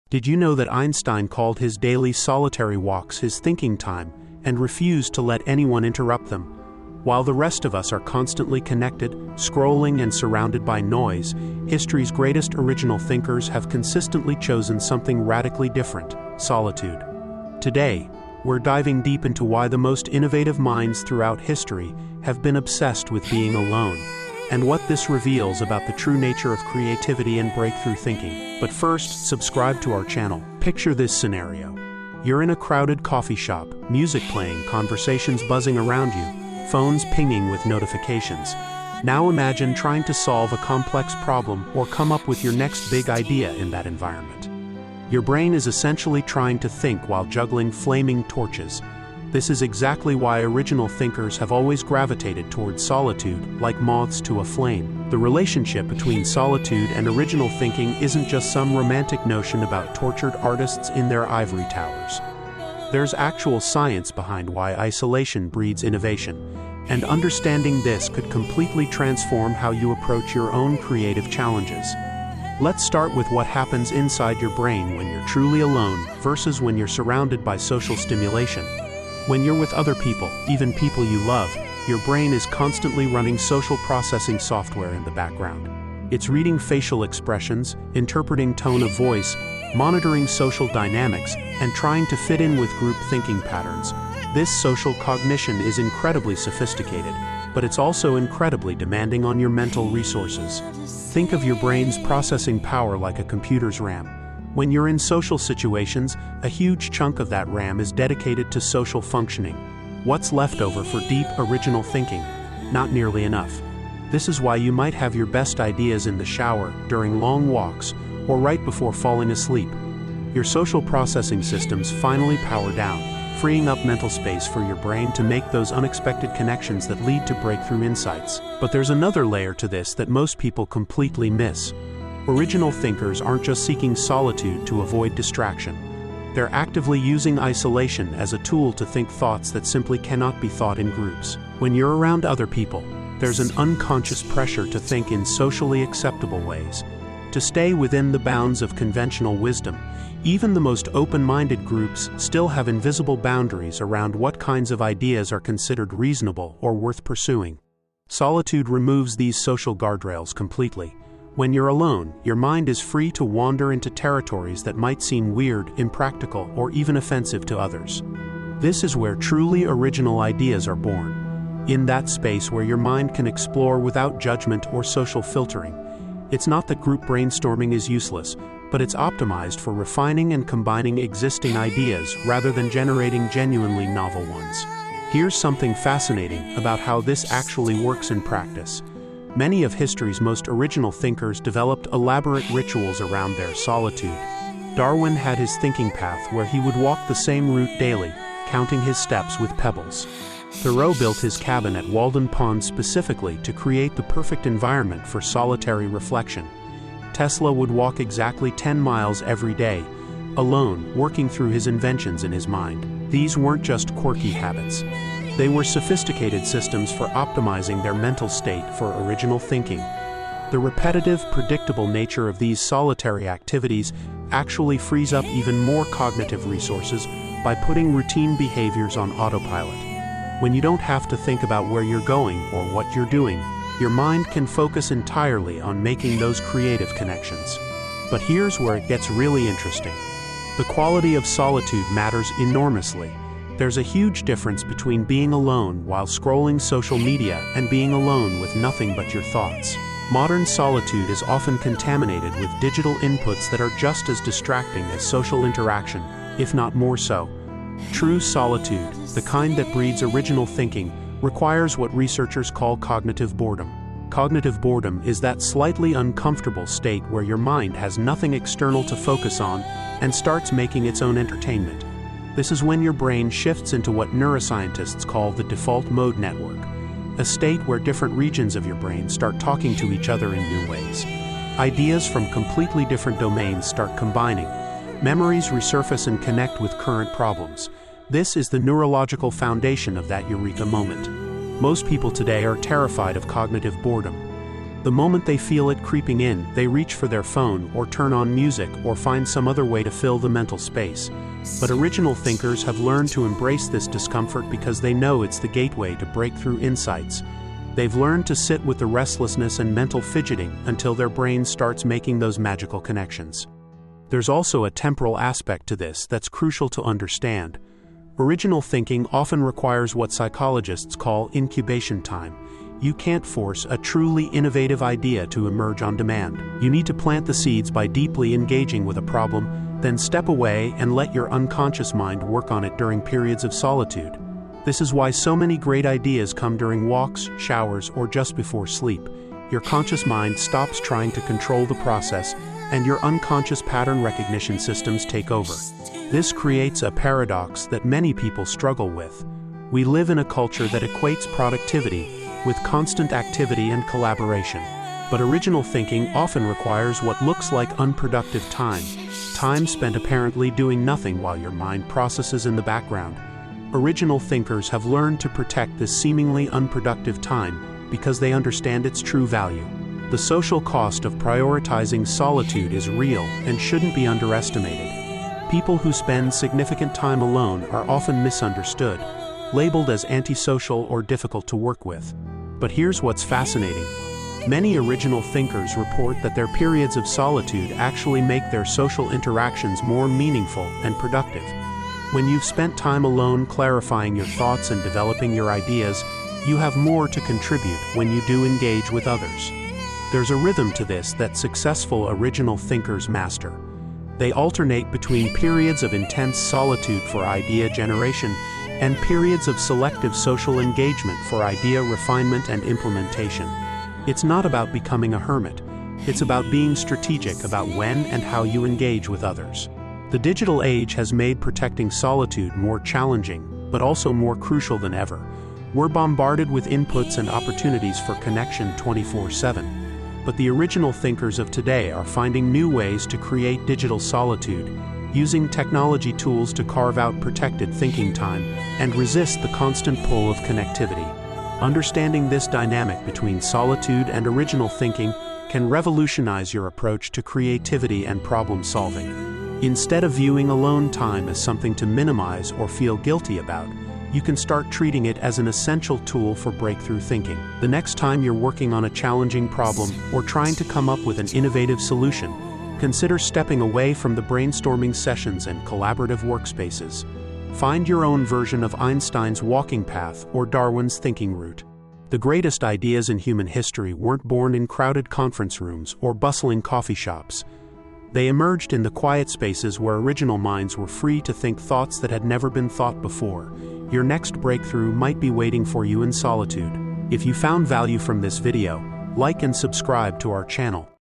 Did you know that Einstein called his daily solitary walks his thinking time and refused to let anyone interrupt them? While the rest of us are constantly connected, scrolling, and surrounded by noise, history's greatest original thinkers have consistently chosen something radically different: solitude. Today, we're diving deep into why the most innovative minds throughout history have been obsessed with being alone, and what this reveals about the true nature of creativity and breakthrough thinking. But first, subscribe to our channel. Picture this scenario. You're in a crowded coffee shop, music playing, conversations buzzing around you, phones pinging with notifications. Now imagine trying to solve a complex problem or come up with your next big idea in that environment. Your brain is essentially trying to think while juggling flaming torches. This is exactly why original thinkers have always gravitated towards solitude, like moths to a flame. The relationship between solitude and original thinking isn't just some romantic notion about tortured artists in their ivory towers. There's actual science behind why isolation breeds innovation, and understanding this could completely transform how you approach your own creative challenges. Let's start with what happens inside your brain when you're truly alone versus when you're surrounded by social stimulation. When you're with other people, even people you love, your brain is constantly running social processing software in the background. It's reading facial expressions, interpreting tone of voice, monitoring social dynamics, and trying to fit in with group thinking patterns. This social cognition is incredibly sophisticated, but it's also incredibly demanding on your mental resources. Think of your brain's processing power like a computer's RAM. When you're in social situations, a huge chunk of that RAM is dedicated to social functioning. What's left over for deep, original thinking? Not nearly enough. This is why you might have your best ideas in the shower, during long walks, or right before falling asleep. Your social processing systems finally power down, freeing up mental space for your brain to make those unexpected connections that lead to breakthrough insights. But there's another layer to this that most people completely miss. Original thinkers aren't just seeking solitude to avoid distraction. They're actively using isolation as a tool to think thoughts that simply cannot be thought in groups. When you're around other people, there's an unconscious pressure to think in socially acceptable ways, to stay within the bounds of conventional wisdom. Even the most open-minded groups still have invisible boundaries around what kinds of ideas are considered reasonable or worth pursuing. Solitude removes these social guardrails completely. When you're alone, your mind is free to wander into territories that might seem weird, impractical, or even offensive to others. This is where truly original ideas are born. In that space where your mind can explore without judgment or social filtering. It's not that group brainstorming is useless, but it's optimized for refining and combining existing ideas rather than generating genuinely novel ones. Here's something fascinating about how this actually works in practice. Many of history's most original thinkers developed elaborate rituals around their solitude. Darwin had his thinking path where he would walk the same route daily, counting his steps with pebbles. Thoreau built his cabin at Walden Pond specifically to create the perfect environment for solitary reflection. Tesla would walk exactly 10 miles every day, alone, working through his inventions in his mind. These weren't just quirky habits. They were sophisticated systems for optimizing their mental state for original thinking. The repetitive, predictable nature of these solitary activities actually frees up even more cognitive resources by putting routine behaviors on autopilot. When you don't have to think about where you're going or what you're doing, your mind can focus entirely on making those creative connections. But here's where it gets really interesting. The quality of solitude matters enormously. There's a huge difference between being alone while scrolling social media and being alone with nothing but your thoughts. Modern solitude is often contaminated with digital inputs that are just as distracting as social interaction, if not more so. True solitude, the kind that breeds original thinking, requires what researchers call cognitive boredom. Cognitive boredom is that slightly uncomfortable state where your mind has nothing external to focus on and starts making its own entertainment. This is when your brain shifts into what neuroscientists call the default mode network, a state where different regions of your brain start talking to each other in new ways. Ideas from completely different domains start combining. Memories resurface and connect with current problems. This is the neurological foundation of that eureka moment. Most people today are terrified of cognitive boredom. The The moment they feel it creeping in, they reach for their phone or turn on music or find some other way to fill the mental space. But original thinkers have learned to embrace this discomfort because they know it's the gateway to breakthrough insights. They've learned to sit with the restlessness and mental fidgeting until their brain starts making those magical connections. There's also a temporal aspect to this that's crucial to understand. Original thinking often requires what psychologists call incubation time. You can't force a truly innovative idea to emerge on demand. You need to plant the seeds by deeply engaging with a problem, then step away and let your unconscious mind work on it during periods of solitude. This is why so many great ideas come during walks, showers, or just before sleep. Your conscious mind stops trying to control the process, and your unconscious pattern recognition systems take over. This creates a paradox that many people struggle with. We live in a culture that equates productivity with constant activity and collaboration. But original thinking often requires what looks like unproductive time spent apparently doing nothing while your mind processes in the background. Original thinkers have learned to protect this seemingly unproductive time because they understand its true value. The social cost of prioritizing solitude is real and shouldn't be underestimated. People who spend significant time alone are often misunderstood, labeled as antisocial or difficult to work with. But here's what's fascinating. Many original thinkers report that their periods of solitude actually make their social interactions more meaningful and productive. When you've spent time alone clarifying your thoughts and developing your ideas, you have more to contribute when you do engage with others. There's a rhythm to this that successful original thinkers master. They alternate between periods of intense solitude for idea generation and periods of selective social engagement for idea refinement and implementation. It's not about becoming a hermit. It's about being strategic about when and how you engage with others. The digital age has made protecting solitude more challenging, but also more crucial than ever. We're bombarded with inputs and opportunities for connection 24/7. But the original thinkers of today are finding new ways to create digital solitude, using technology tools to carve out protected thinking time and resist the constant pull of connectivity. Understanding this dynamic between solitude and original thinking can revolutionize your approach to creativity and problem solving. Instead of viewing alone time as something to minimize or feel guilty about, you can start treating it as an essential tool for breakthrough thinking. The next time you're working on a challenging problem or trying to come up with an innovative solution, consider stepping away from the brainstorming sessions and collaborative workspaces. Find your own version of Einstein's walking path or Darwin's thinking route. The greatest ideas in human history weren't born in crowded conference rooms or bustling coffee shops. They emerged in the quiet spaces where original minds were free to think thoughts that had never been thought before. Your next breakthrough might be waiting for you in solitude. If you found value from this video, like and subscribe to our channel.